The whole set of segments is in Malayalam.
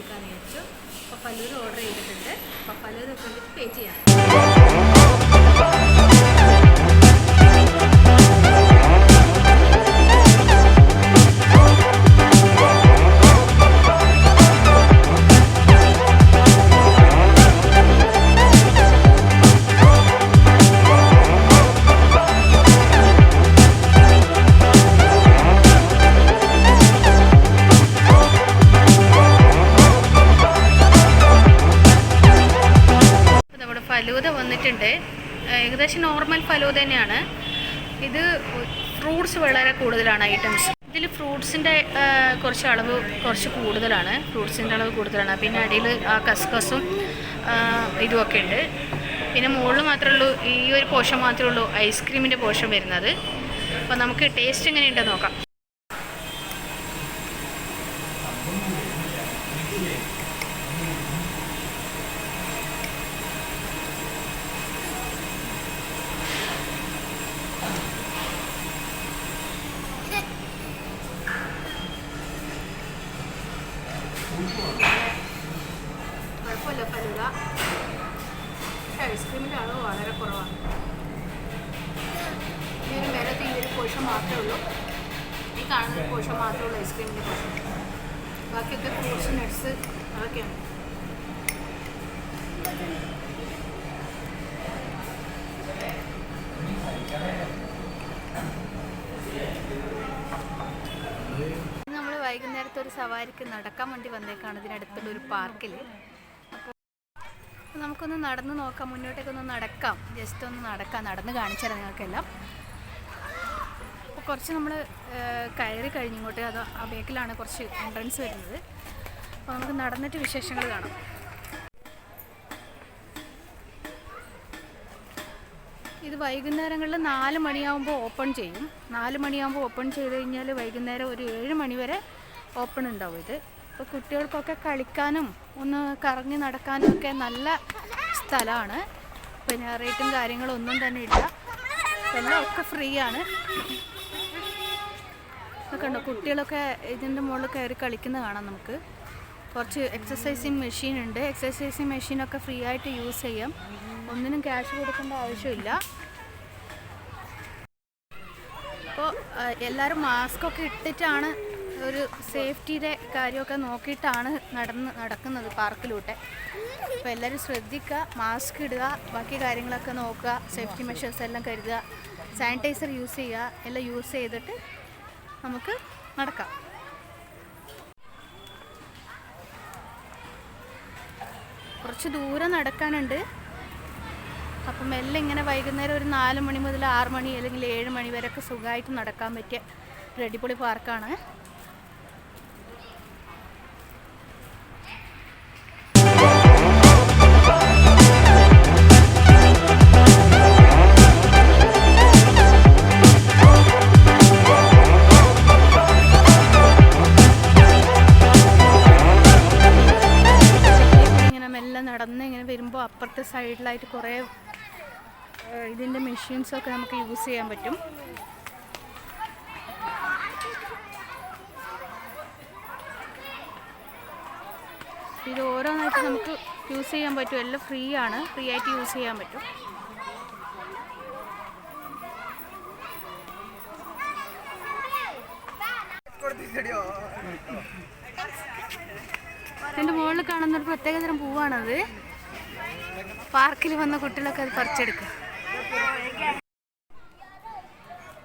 എടുക്കാമെന്ന് വിചാരിച്ചു. അപ്പോൾ ഫലൂദ ഓർഡർ ചെയ്തിട്ടുണ്ട്. അപ്പോൾ ഫലൂദ കൊണ്ടിട്ട് പേ ചെയ്യാം. ഫലൂദ വന്നിട്ടുണ്ട്. ഏകദേശം നോർമൽ ഫലൂദ തന്നെയാണ്. ഇത് ഫ്രൂട്ട്സ് വളരെ കൂടുതലാണ് ഐറ്റംസ്. ഇതിൽ ഫ്രൂട്ട്സിൻ്റെ കുറച്ച് കൂടുതലാണ്. ഫ്രൂട്ട്സിൻ്റെ അളവ് കൂടുതലാണ്. പിന്നെ അടിയിൽ ആ കസ്കസും ഇതുമൊക്കെ ഉണ്ട്. പിന്നെ മുകളിൽ മാത്രമേ ഉള്ളൂ, ഈ ഒരു പോർഷൻ മാത്രമേ ഉള്ളൂ ഐസ്ക്രീമിൻ്റെ പോർഷൻ വരുന്നത്. അപ്പോൾ നമുക്ക് ടേസ്റ്റ് എങ്ങനെയുണ്ടെന്ന് നോക്കാം. കുഴപ്പമില്ല ഫലൂദ. പക്ഷേ ഐസ്ക്രീമിൻ്റെ അളവ് വളരെ കുറവാണ്. ഈ ഒരു മേലത്തെ ഈ ഒരു പോർഷൻ മാത്രമേ ഉള്ളൂ. ഈ കാണുന്ന പോർഷൻ മാത്രമേ ഉള്ളൂ ഐസ്ക്രീമിൻ്റെ പോർഷൻ. ബാക്കിയൊക്കെ ഫ്രൂട്ട്സ്, നട്ട്സ് അതൊക്കെയാണ്. വൈകുന്നേരത്തെ ഒരു സവാരിക്ക് നടക്കാൻ വേണ്ടി വന്നേക്കാണ് ഇതിനടുത്തുള്ള ഒരു പാർക്കിൽ. അപ്പോൾ നമുക്കൊന്ന് നടന്ന് നോക്കാം, മുന്നോട്ടേക്കൊന്ന് നടക്കാം. ജസ്റ്റ് ഒന്ന് നടന്ന് കാണിച്ചു തരാം നിങ്ങൾക്കെല്ലാം. അപ്പോൾ കുറച്ച് നമ്മൾ കയറി കഴിഞ്ഞിങ്ങോട്ട് അത് ആ ബേക്കിലാണ് കുറച്ച് എൻട്രൻസ് വരുന്നത്. അപ്പോൾ നമുക്ക് നടന്നിട്ട് വിശേഷങ്ങൾ കാണാം. ഇത് വൈകുന്നേരങ്ങളിൽ 4 മണിയാകുമ്പോൾ ഓപ്പൺ ചെയ്യും. 4 മണിയാകുമ്പോൾ ഓപ്പൺ ചെയ്ത് കഴിഞ്ഞാൽ വൈകുന്നേരം ഒരു 7 മണി വരെ ഓപ്പൺ ഉണ്ടാവും ഇത്. അപ്പോൾ കുട്ടികൾക്കൊക്കെ കളിക്കാനും ഒന്ന് കറങ്ങി നടക്കാനും ഒക്കെ നല്ല സ്ഥലമാണ്. പിന്നെ റേറ്റും കാര്യങ്ങളും ഒന്നും തന്നെ ഇല്ല. എല്ലാം ഒക്കെ ഫ്രീ ആണ്. കണ്ടോ, കുട്ടികളൊക്കെ ഇതിൻ്റെ മുകളിൽ കയറി കളിക്കുന്ന കാണാം. നമുക്ക് കുറച്ച് എക്സസൈസിങ് മെഷീൻ ഉണ്ട്. എക്സസൈസിങ് മെഷീനൊക്കെ ഫ്രീ ആയിട്ട് യൂസ് ചെയ്യാം. ഒന്നിനും ക്യാഷ് കൊടുക്കേണ്ട ആവശ്യമില്ല. അപ്പോൾ എല്ലാവരും മാസ്കൊക്കെ ഇട്ടിട്ടാണ്, ഒരു സേഫ്റ്റിയുടെ കാര്യമൊക്കെ നോക്കിയിട്ടാണ് നടക്കുന്നത് പാർക്കിലൂടെ. അപ്പോൾ എല്ലാവരും ശ്രദ്ധിക്കുക, മാസ്ക് ഇടുക, ബാക്കി കാര്യങ്ങളൊക്കെ നോക്കുക, സേഫ്റ്റി മെഷേഴ്സ് എല്ലാം കരുതുക, സാനിറ്റൈസർ യൂസ് ചെയ്യുക. എല്ലാം യൂസ് ചെയ്തിട്ട് നമുക്ക് നടക്കാം. കുറച്ച് ദൂരം നടക്കാനുണ്ട്. അപ്പം എല്ലാം ഇങ്ങനെ വൈകുന്നേരം ഒരു 4 മണി മുതൽ 6 മണി അല്ലെങ്കിൽ 7 മണി വരെയൊക്കെ സുഖമായിട്ട് നടക്കാൻ പറ്റിയ ഒരു അടിപൊളി പാർക്കാണ്. ഇങ്ങനെ മെല്ലെ നടന്ന് ഇങ്ങനെ വരുമ്പോൾ അപ്പുറത്തെ സൈഡിലായിട്ട് കുറേ ഇതിൻ്റെ മെഷീൻസൊക്കെ നമുക്ക് യൂസ് ചെയ്യാൻ പറ്റും. ഇത് ഓരോന്നായിട്ട് നമുക്ക് യൂസ് ചെയ്യാൻ പറ്റും. എല്ലാം ഫ്രീ ആണ്, ഫ്രീ ആയിട്ട് യൂസ് ചെയ്യാൻ പറ്റും. ഇതിൻ്റെ മുകളിൽ കാണുന്നൊരു പ്രത്യേകതരം പൂവാണത്. പാർക്കിൽ വന്ന കുട്ടികളൊക്കെ അത് പറിച്ചെടുക്കുക.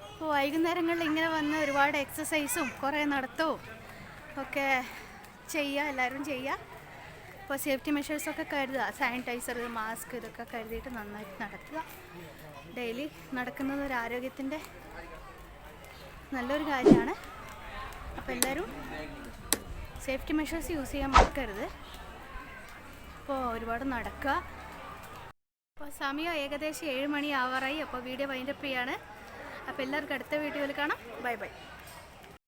അപ്പോൾ വൈകുന്നേരങ്ങളിൽ ഇങ്ങനെ വന്ന് ഒരുപാട് എക്സസൈസും കുറേ നടത്തവും ഒക്കെ ചെയ്യുക, എല്ലാവരും ചെയ്യുക. അപ്പോൾ സേഫ്റ്റി മെഷേഴ്സൊക്കെ കരുതുക, സാനിറ്റൈസർ, മാസ്ക് ഇതൊക്കെ കരുതിയിട്ട് നന്നായിട്ട് നടത്തുക. ഡെയിലി നടക്കുന്നത് ഒരു ആരോഗ്യത്തിൻ്റെ നല്ലൊരു കാര്യമാണ്. അപ്പോൾ എല്ലാവരും സേഫ്റ്റി മെഷേഴ്സ് യൂസ് ചെയ്യാൻ മറക്കരുത്. അപ്പോൾ ഒരുപാട് നടക്കുക. അപ്പോൾ സമയം ഏകദേശം 7 മണി ആവാറായി. അപ്പോൾ വീഡിയോ വൈൻഡപ്പ് ചെയ്യാണ്. അപ്പോൾ എല്ലാവർക്കും അടുത്ത വീഡിയോയിൽ കാണാം. Bye bye.